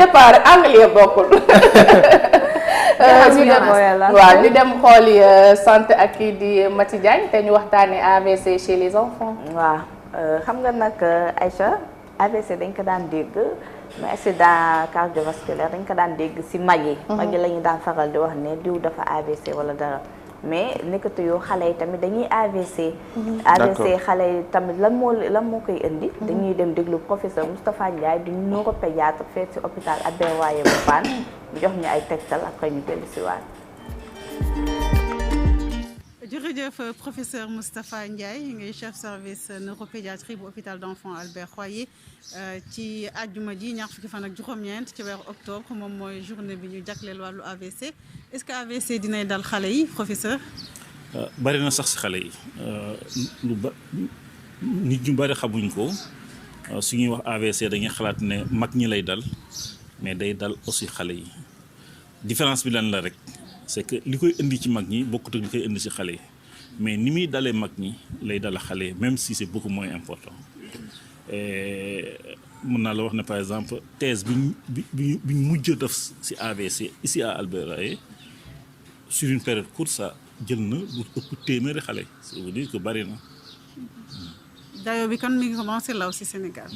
départ anglais bokkul. ñu dem xooli santé ak kii di Maty Diagne te ñu waxtaanee AVC chez les enfants. waaw xam nga nag Aïcha AVC dañ ko daan dégg mais accident cardiovasculaire dañ ko daan dégg ci mag yi. mag yi la ñu daan faral di wax ne diw dafa AVC wala dara. mais nekkatu yoo xale yi tamit dañuy AVC. AVC xale yi tamit lan moo koy indi. dañuy dem déglu professeur Moustapha Ndiaye di neuropédiatre fee ci hôpital Albert Royer bu Fann mu jox ñu ay tegtal après ñu dellu si waat. jërëjëf professeur Moustapha Ndiaye ngay chef service neuropédiatrie bu hôpital d'enfants Albert Royer ci àjjuma ji ñaar fukki fan ak juróom-ñeent ci weeru octobre moom mooy journée bi ñu jagleel wàllu AVC est-ce que AVC dinay dal xale yi professeur. bari na sax si xale yi nit ñu bari xamuñ ko su ñuy wax AVC dañuy xalaat ne mag ñi lay dal mais day dal aussi xale yi différence bi lan la rek. c'est que li koy indi ci mag ñi bokkut ak li koy indi ci xale yi mais ni muy dalee mag ñi lay dala xale yi même si c'est beaucoup moins important mën naa la wax ne par exemple thèse bi ñu mujj def ci AVC ici à Albert Royer sur une période courte ça jël na lu ëpp téeméeri xale ça veut dire que bari na. dayo bi kan mi ngi commencé law ci Sénégal.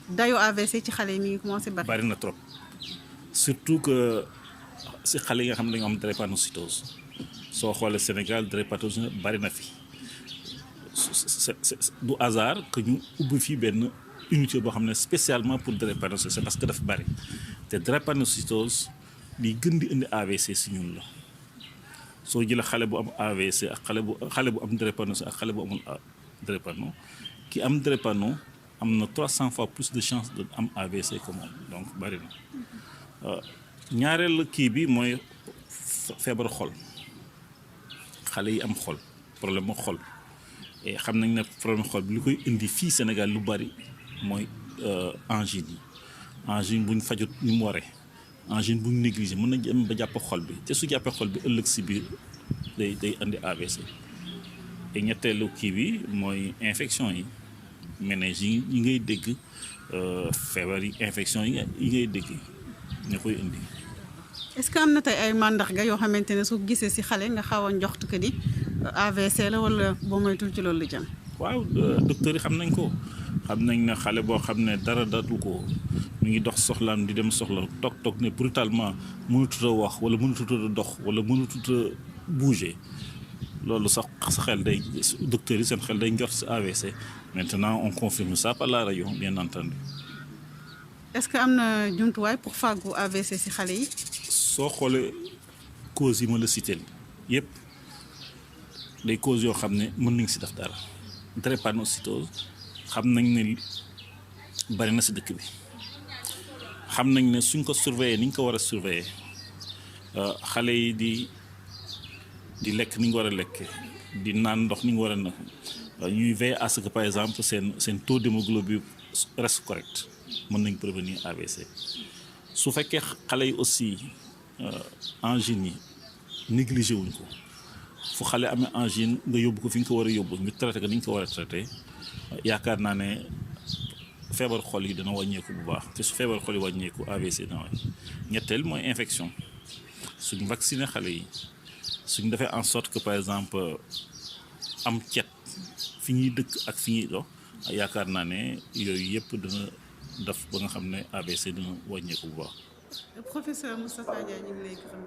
dayo AVC ci xale yi mi ngi commencé bari na trop surtout que. si xale yi nga xam ne dañoo am drépanocytose soo xoolee Sénégal drépanocytose bari na fi du hasard que ñu ubbi fii benn unité boo xam ne spécialement pour drépanocytose c'est parce que dafa bari te drépanocytose li gën di indi AVC si ñun la soo jëlee xale bu am AVC ak xale bu am drépanocytose ak xale bu amul drépano ki am drépano am na 300 fois plus de chance de am AVC que moom donc bari na. ñaareel kii bi mooy feebaru xol xale yi am xol problème mu xol et xam nañ ne problème xol bi li koy indi fii Sénégal lu bari mooy angine yi angine buñ fajut ni mu waree angine buñ négligé mën na dem ba jàpp xol bi te su jàppee xol bi ëllëg si biir day indi AVC et ñetteelu kii bi mooy infection yi méninges yi ngay dégg feebar yi infection yi ngay dégg ña koy indi. est-ce que am na tey ay mandarga yoo xamante ne su gisee ci xale nga xaw a njoxt que ni AVC la wala boo moytul ci loolu la jëm. waaw docteur yi xam nañ ko xam nañ ne xale boo xam ne dara datu ko mu ngi dox soxlaam di dem soxla toog ne brutalement mënatut a wax wala mënatut a dox wala mënatut a bouger loolu sax sa xel day docteur yi seen xel day njort ci AVC maintenant on confirme ça par la rajo bien entendu. est-ce que am na jumtuwaay pour fàggu AVC ci xale yi. soo xoolee causes yi ma la cité yépp day causes yoo xam ne mën nañ ci def dara drépanocytose xam nañ ne bari na ci dëkk bi xam nañ ne suñ ko surveiller ni ñu ko war a surveiller xale yi di lekk ni ñu war a lekkee di naan ndox ni ñu war a na ñuy veiller à ce que par exemple seen taux d'hémoglobine reste correct mën nañ prévenir AVC su fekkee xale yi aussi angine yi négligé wuñ ko fu xale amee angine nga yóbbu ko fi nga ko war a yóbbu ñu traité ko ni ñu ko war a traité yaakaar naa ne feebar xol yi dana wàññeeku bu baax te su feebar xol yi wàññeeku AVC dana wàññi ñetteel mooy infection suñ vacciner xale yi suñ defee en sorte que par exemple am cet fi ñuy dëkk ak fi ñuy dox yaakaar naa ne yooyu yëpp dana def ba nga xam ne AVC dina wàññeeku bu baax. professeur Moustapha Ndiaye ñu ngi lay gërëm.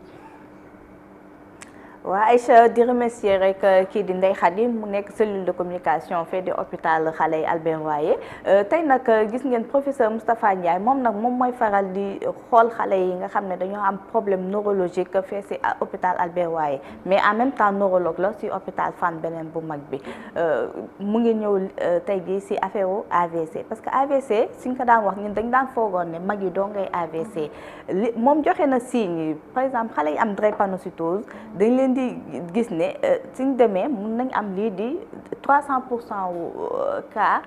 waa Aïcha di remercier rek kii di Ndeye Khady mu nekk cellule de communication fee di hôpital xale yi Albert Royer tey nag gis ngeen professeur Moustapha Ndiaye moom nag moom mooy faral di xool xale yi nga xam ne dañoo am problème neurologique fee si hôpital Albert Royer mais en même temps neurologue la si hôpital Fann beneen bu mag bi mu ngi ñëw tey jii si affaire AVC parce que AVC suñ ko daan wax ñun dañ daan foogoon ne mag yi doo ngay AVC li moom joxe na signes yi par exemple xale yi am drépanocytose dañ leen di gis ne suñ demee mun nañ am lii di 300% wu cas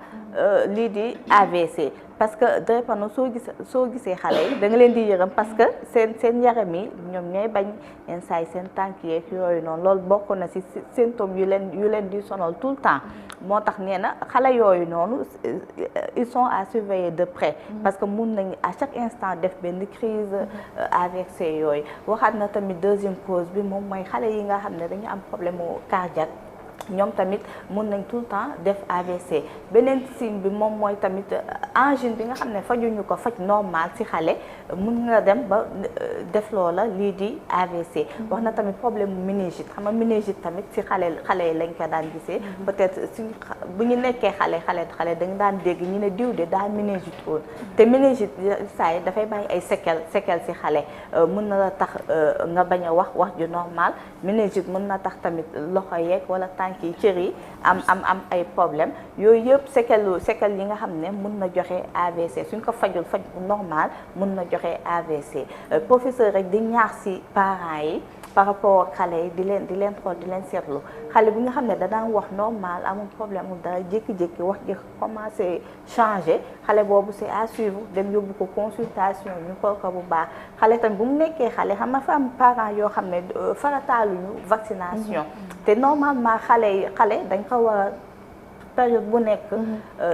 lii di AVC parce que drépano soo gisee xale yi da nga leen di yërëm parce que seen yaram yi ñoom ñooy bañ yenn saa yi seen tànk yeeg yooyu noonu loolu bokk na ci symptômes yu leen di sonal tout le temps moo tax nee na xale yooyu noonu ils sont à surveiller de près parce que mun nañu à chaque instant def benn crise AVC yooyu waxaat na tamit deuxième cause bi moom mooy xale yi nga xam ne dañu am problème cardiaque ñoom tamit mun nañ tout le temps def AVC beneen signe bi moom mooy tamit angine bi nga xam ne fajuñu ko faj normal ci xale mun nga dem ba def loola lii di AVC wax na tamit problème mu méningite xam nga méningite tamit ci xale yi lañ ko daan gisee peut-être suñ bu ñu nekkee xale dañu daan dégg ñu ne diw de daa méningite woon te méningite saa yi dafay bàyyi ay séquelles ci xale mun na la tax nga bañ a wax ju normal méningite mun na tax tamit loxo yeeg wala tànk yi cër yi am ay problème yooyu yëpp séquelles yi nga xam ne mun na joxe AVC suñ ko fajul faj bu normal mun na joxe AVC professeur rek di ñaax ci parents yi par rapport ak xale yi di leen xool di leen seetlu xale bi nga xam ne da daan wax normal amul problème amul dara jékki-jékki wax ji commencé changer xale boobu c'est à suivre dem yóbbu ko consultation ñu xool ko bu baax xale tamit bu mu nekkee xale xam nga fa am parents yoo xam ne farataaluñu vaccination te normalement xale dañ ko war a période bu nekk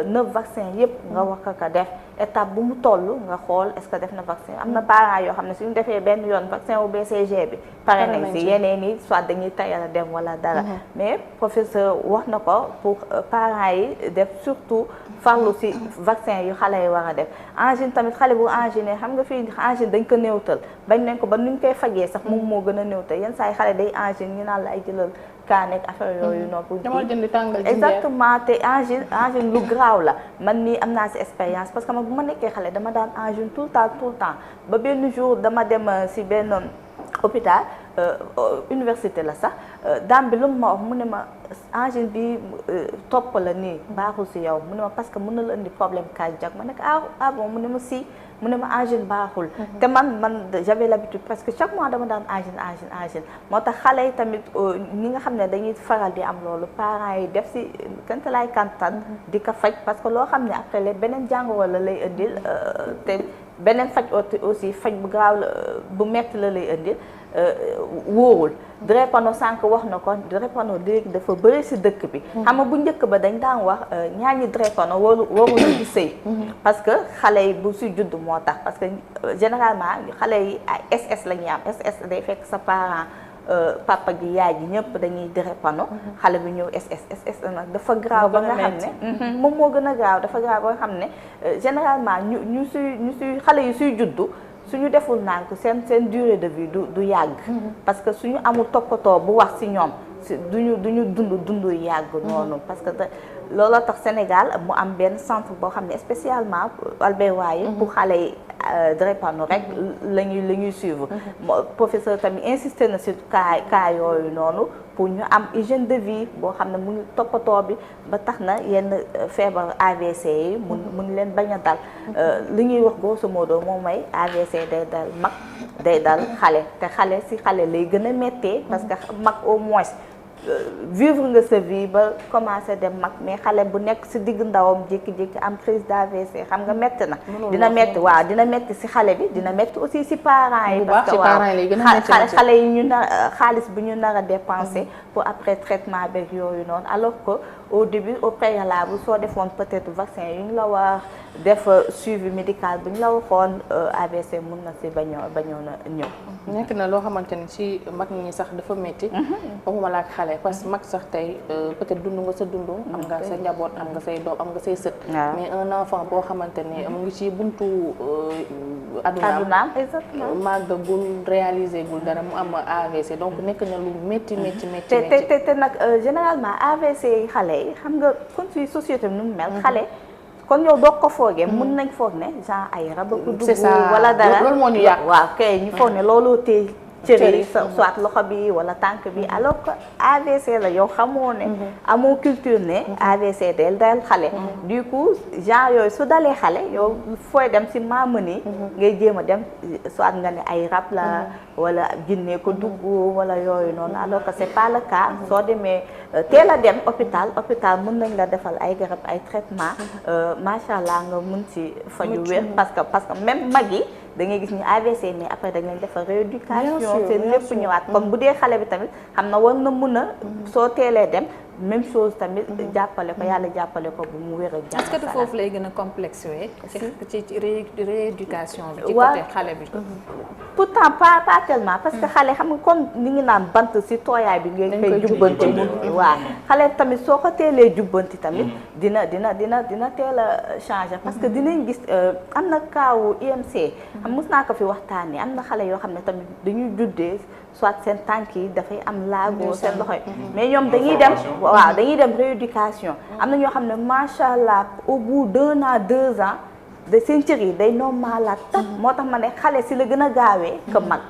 9 vaccins yëpp nga wax ko def étape bu mu toll nga xool est-ce que def na vaccin am na parents yoo xam ne suñu defee benn yoon vaccin wu BCG bi pare nañ si yeneen yi soit dañuy tayal a dem wala dara mais professeur wax na ko pour parents yi def surtout farlu si vaccin yu xale yi war a def angine tamit xale bu angine xam nga fii angine dañ ko néewtal bañ nañ ko ba nuñ koy fajee sax moom moo gën a néewtal yenn saa yi xale day angine ñu naan la ay jëlal kaaneeg affaire yooyu noonu pour exactement te angine lu graaw la man nii am naa si expérience parce que man bu ma nekkee xale dama daan angine tout le temps ba benn jour dama dem si benn hôpital université la sax dame bi lu mu ma wax mu ne ma angine bi topp la nii baaxul si yow mu ne ma parce que mën na la indi problème cardiaque ma nekk ah bon mu ne ma si mu ne ma angine baaxul te man j'avais l'habitude parce que chaque mois dama daan angine moo tax xale yi tamit ñi nga xam ne dañuy faral di am loolu parents yi def si kanta lay kantan di ko faj parce que loo xam ne après la beneen jàngoro la lay indil te beneen faj aussi faj bu graaw la bu metti la lay indil wóorul drépano sànq wax na ko drépano léegi dafa bëri si dëkk bi xam nga bu njëkk ba dañ daan wax ñaañi drépano waruñu di sëy parce que xale yi bu si judd moo tax parce que généralement xale yi ay SS la ñuy am SS day fekk sa parent papa gi yaay ji ñëpp dañuy drépano xale bi ñëw SS nag dafa graaw ba nga xam ne moom moo gën a graaw dafa graaw ba nga xam ne généralement ñu suy xale yi suy juddu suñu deful nànk seen durée de vie du yàgg parce que suñu amul toppatoo bu wax ci ñoom duñu dund yàgg noonu parce que looloo tax Sénégal mu am benn centre boo xam ne spécialement Albert Royer pour xale yi drépano rek la ñuy suivre professeur tamit insisté na ci cas yooyu noonu pour ñu am hygiène de vie boo xam ne mu ngi toppatoo bi ba tax na yenn feebar AVC yi mun leen bañ a dal li ñuy wax grosso modo moom mooy AVC day dal mag day dal xale te xale ci xale lay gën a méttee parce que mag au moins vivre nga sa vie ba commencé dem mag mais xale bu nekk ci digg ndawam jékki-jékki am crise d'AVC xam nga métti na dina métti waaw dina métti ci xale bi dina métti aussi ci parents yi parce que waaw xale yi ñu xaalis bu ñu nar a dépenser pour après traitement beeg yooyu noonu alors que au début au préalable soo defoon peut-être vaccin yu ñu la war def suivi médical bu ñu la waxoon AVC mun na ci bañoon a ñëw nekk na loo xamante ni ci mag ñi sax dafa métti waxuma la ak xale parce que mag sax tey peut-être dund nga sa dund am nga sa njaboot am nga say doom am nga say sët mais un enfant boo xamante ni mu ngi ci buntu adunaam màggagul réalisé gul dara mu am AVC donc nekk na lu métti te nag généralement AVC yi xale yi xam nga kon ci société bi nu mu mel xale kon yow doo ko foogee mën nañ foog ne genre ay rab ko dugg wala dara loolu moo ñu yàq waaw kay ñu foog ne looloo tey cër yi soit loxo bi wala tànk bi alors que AVC la yow xamoo ne amoo culture ne AVC del dal xale du coup genre yooyu su dalee xale yow fooy dem si maamani ngay jéem a dem soit nga ne ay rab la wala jinne ko dugg wala yooyu noonu alors que c'est pas le cas soo demee teel a dem hôpital mën nañ la defal ay garab ay traitement macha allah nga mën ci faju wér parce que même mag yi da ngay gis ñu AVC mais après dañ leen defal rééducation seen lépp ñëwaat comme bu dee xale bi tamit xam na war na mun a soo teelee dem même chose tamit jàppale ko yàlla jàppale ko bu mu wér ak jàmm. est-ce que foofu lay gën a complexé ci rééducation bi. ci côté xale bi. pourtant pas tellement parce que xale xam nga comme ni ngi naan bant si tooyaay bi ngeen koy jubbanti waaw xale tamit soo ko teelee jubbanti tamit dina teel a changer parce que dinañ gis am na kaawu IMC am mos naa ko fi waxtaanee am na xale yoo xam ne tamit dañuy juddee soit seen tànk yi dafay am laago seen loxo yi mais ñoom dañuy dem rééducation am na ñoo xam ne macha allah au bout d'1 an 2 ans de seen cër yi day normalaat tak moo tax ma ne xale si la gën a gaawee que mag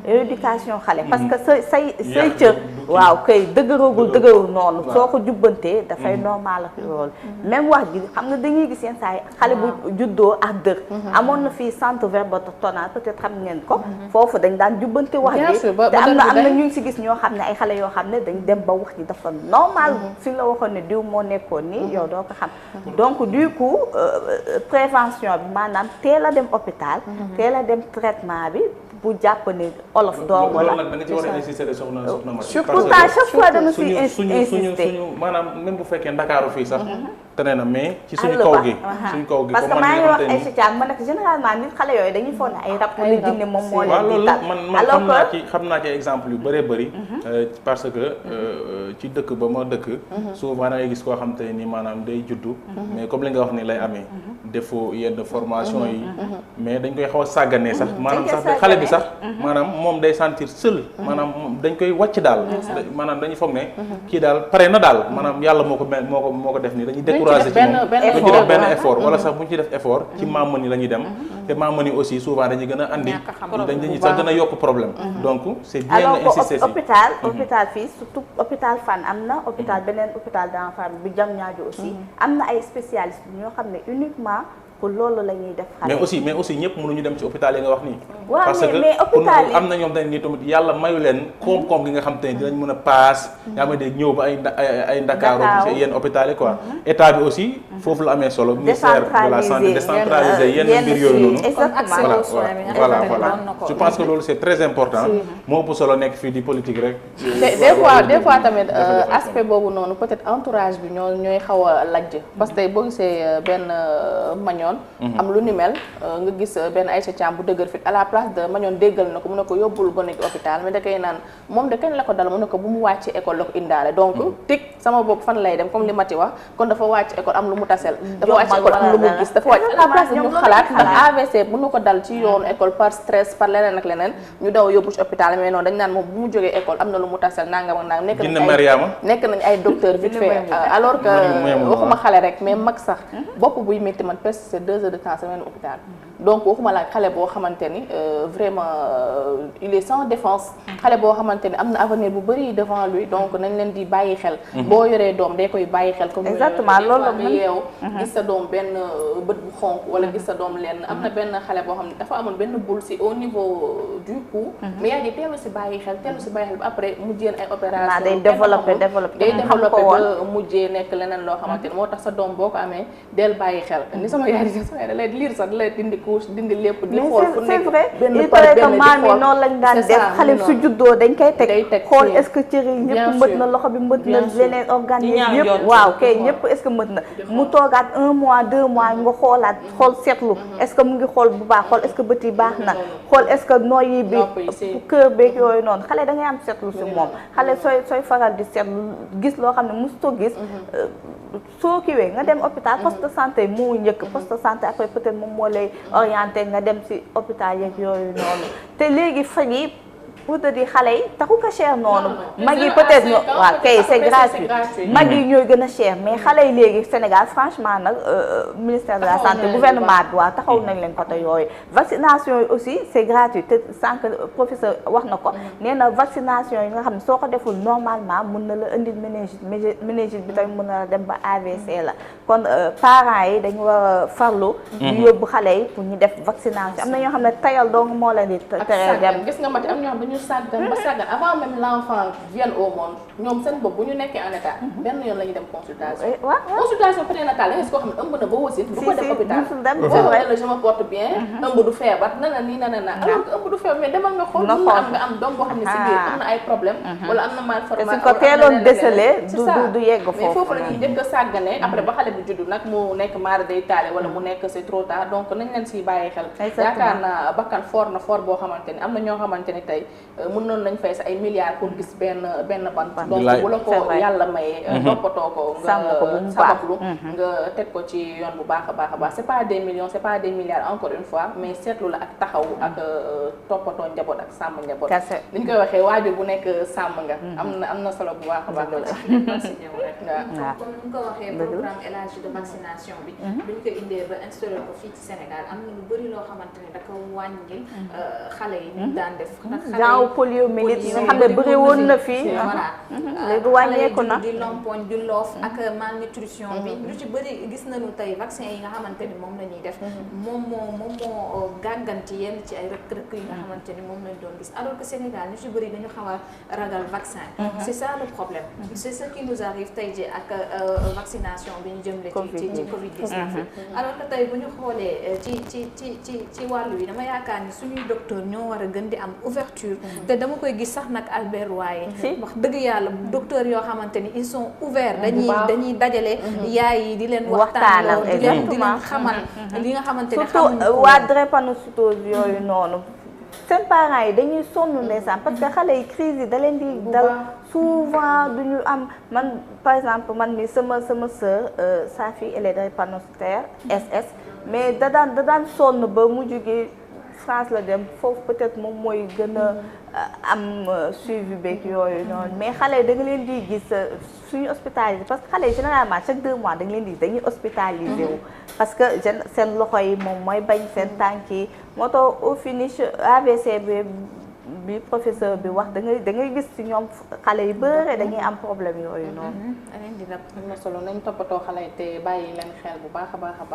rééducation xale parce que say cër waaw kay dëgërul noonu soo ko jubbantee dafay normal ak loolu même wax ji xam nga dañuy gis yenn saa yi xale bu juddoo ak dër amoon na fii centre verbotenal peut-être xam ngeen ko foofu dañ daan jubbante wax ji te am na ñu ngi si gis ñoo xam ne ay xale yoo xam ne dañ dem ba wax ji dafa normal fi la waxoon ne diw moo nekkoon nii yow doo ko xam donc du coup prévention bi maanaam teel a dem hôpital teel a dem traitement bi bu jàpp ne olof doom wala loolu nag da nga ci war a insister de soxna Mati pourtant chaque fois dama si insister suñu maanaam même bu fekkee Ndakaaru fii sax tene na mais ci suñu kaw gi parce que maa ngi wax ay sitiam ma nekk généralement nit xale yooyu dañuy foog ne ay rab wala jinne moom moo leen di tal man xam naa ci exemple yu bëree bëri parce que ci dëkk ba ma dëkk souvent da ngay gis koo xam te ni maanaam day juddu mais comme li nga wax ni lay amee défaut yenn formation yi mais dañ koy xaw a sàgganee sax maanaam sax xale bi sax maanaam moom day sentir seul maanaam dañ koy wàcc daal maanaam dañuy foog ne kii daal pare na daal maanaam yàlla moo ko def nii dañuy découragé ci moom duñ ci def benn effort wala sax buñ ci def effort ci maam yi la ñuy dem te maam yi aussi souvent dañuy gën a andi dañuy sax gën a yokk problème donc c'est bien nga insister si hôpital fii surtout hôpital Fann am na beneen hôpital d'enfants bi Diamniadio aussi am na ay spécialistes ñoo xam ne uniquement pour loolu la ñuy def xale mais aussi ñëpp mënuñu dem ci hôpital yi nga wax nii waaw parce que mais hôpital yi am na ñoom dañ ni tamit yàlla mayu leen koom-koom gi nga xam te ne dinañ mën a paas yaa ma dégg ñëw ba ay Ndakaaru ci yenn hôpital yi quoi état bi aussi foofu la amee solo ministère de la santé décentraliser yenn mbir yooyu noonu voilà je pense que loolu c'est très important moo ëpp solo nekk fii di politique rek des fois tamit aspect boobu noonu peut-être entourage bi ñooy xaw a lajj parce que tey boo gisee benn mañoon am lu ni mel nga gis benn Aïcha Thiam bu dëgër fit à la place de mañoon déggal na ko mu ne ko yóbbul gone gi hôpital mais da koy naan moom de kañ la ko dal mu ne ko bu mu wàcc école la ko indaale donc tig sama bopp fan lay dem comme li Mati wax kon dafa wàcc école am lu mu tasel dafa wàcc école am lu mu gis dafa wàcc à la place de ñu xalaat ndax AVC mën na ko dal ci yoonu école par stress par leneen ak leneen ñu daw yóbbu ci hôpital mais noonu dañ naan moom bu mu jógee école am na lu mu tasel nangam ak nangam nekk nañ ay docteur vite fait alors que waxuma xale rek mais mag sax bopp buy métti man presque c'est 2 heures de temps semaine hôpital donc waxuma la xale boo xamante ni vraiment il est sans défense xale boo xamante ni am na avenir bu bëri devant lui donc nañ leen di bàyyi xel boo yoree doom day koy bàyyi xel comme exactement loolu la yeew gis sa doom benn bët bu xonk wala gis sa doom lenn am na benn xale boo xam ne dafa amoon benn boule si au niveau du cou mais yaa ji teelu si bàyyi xel ba après mujjeen ay opération day développé ba mujjee nekk leneen loo xamante ni moo tax sa doom boo ko amee del bàyyi xel ni sama yaay da lay liir sax da lay dindi couche dindi lépp di xool fu nekk c'est vrai il paraît que maam yi noonu lañ daan def xale su juddoo dañ koy teg xool est-ce que cër yi ñëpp mbët na loxo bi mbët na leneen organes yi yëpp waaw kay ñëpp est-ce que mbët na mu toogaat 1 mois 2 mois nga xool seetlu est-ce que mu ngi xool bu baax xool est-ce que bët yi baax na xool est-ce que noyyi bi cœur beeg yooyu noonu xale da ngay am seetlu si moom xale sooy faral di seetlu gis loo xam ne mosutoo gis soo kiwee nga dem hôpital poste de santé moo njëkk poste de santé après peut-être moom moo lay orienté nga dem ci hôpital yeeg yooyu noonu te léegi faj yi pour te dire xale yi taxu ko cher noonu mag yi peut-être waaw kay c'est gratuit mag yi ñooy gën a cher mais xale yi léegi Sénégal franchement nag ministère de la santé gouvernement bi waaw taxaw nañ leen côté yooyu vaccination yi aussi c'est gratuit te sànq professeur wax na ko nee na vaccination yi nga xam ne soo ko deful normalement mun na la indil méningite bi tamit mun na la dem ba AVC la kon parents yi dañu war a farlu ñu yóbbu xale yi pour ñu def vaccination am na ñoo xam ne tayal dong moo leen di tere dem gis nga mati am ñoo xam dañu sàggan ba sàggan avant même l'enfant vienne au monde ñoom seen bopp bu ñu nekkee en état benn yoon la ñuy dem consultation consultation prénatale da nga gis koo xam ne ëmb na ba wasin du ko def hôpital la je me porte bien ëmb du feebar nana nii nana na alors que ëmb du feebar mais demal nga xool mun na am nga am doom boo xam ne si biir am na ay problème wala am na malformation ko teeloon déceler du yegg foofu mais foofu la ñuy njëkk a sàggane après ba xale bi juddu nag mu nekk mara day taale wala mu nekk c'est trop tard donc nañ leen siy bàyyi xel yaakaar naa bakkan fort na fort boo xamante ni am na ñoo xamante ni tey mën noonu lañ fay sa ay milliards pour gis benn bant donc bu la ko yàlla mayee toppatoo ko nga sabablu nga teg ko ci yoon bu baax a baax a baax c'est pas des millions c'est pas des milliards encore une fois mais seetlu la ak taxaw ak toppatoo njaboot ak sàmm njaboot li ñu koy waxee waajur bu nekk sàmm nga am na solo bu baax a baax waaw comme ni nga ko waxee programme élargi de vaccination bi duñ ko indee ba instauré ko fii ci Sénégal am na lu bëri loo xamante ne da ko wàññil xale yi ñu daan def genre poliomyélite yi nga xam ne bëri woon na fii voilà léegi wàññeeku na di lompoñ di loof ak malnutrition bi lu ci bëri gis nañu tey vaccin yi nga xamante ni moom la ñuy def moom moo gàgganti yenn ci ay rëkk-rëkk yi nga xamante ni moom lañ doon gis alors que Sénégal ñu ci bëri dañu xaw a ragal vaccin c'est ça le problème c'est ce qui nous arrive tey ji ak vaccination bi ñu jëmle ci Covid-19 alors que tey bu ñu xoolee ci wàllu yi dama yaakaar ni suñuy docteur ñoo war a gën di am ouverture te dama koy gis sax nag Albert Royer wax dëgg yàlla docteur yoo xamante ni ils sont ouverts dañuy dajale yaay yi di leen waxtaanal di leen xamal li nga xamante ni surtout waa drépanocytose yooyu noonu seen parents yi dañuy sonn ndeysaan parce que xale yi crise yi da leen di dal souvent duñu am man par exemple man mi sama sœur sa fille elle est drépanocytaire SS mais da daan sonn ba mu jógee France la dem foofu peut-être moom mooy gën a am suivi beeg yooyu noonu mais xale yi da nga leen di gis suñu hospitalisé parce que xale yi généralement chaque 2 mois da nga leen di gis dañuy hospitalisé wu parce que seen loxo yi moom mooy bañ seen tànk yi moo tax au finish AVC bi professeur bi wax da ngay gis ci ñoom xale yu bëre dañuy am problème yooyu noonu. am na solo nañ toppatoo xale yi te bàyyi leen xel bu baax a baax a baax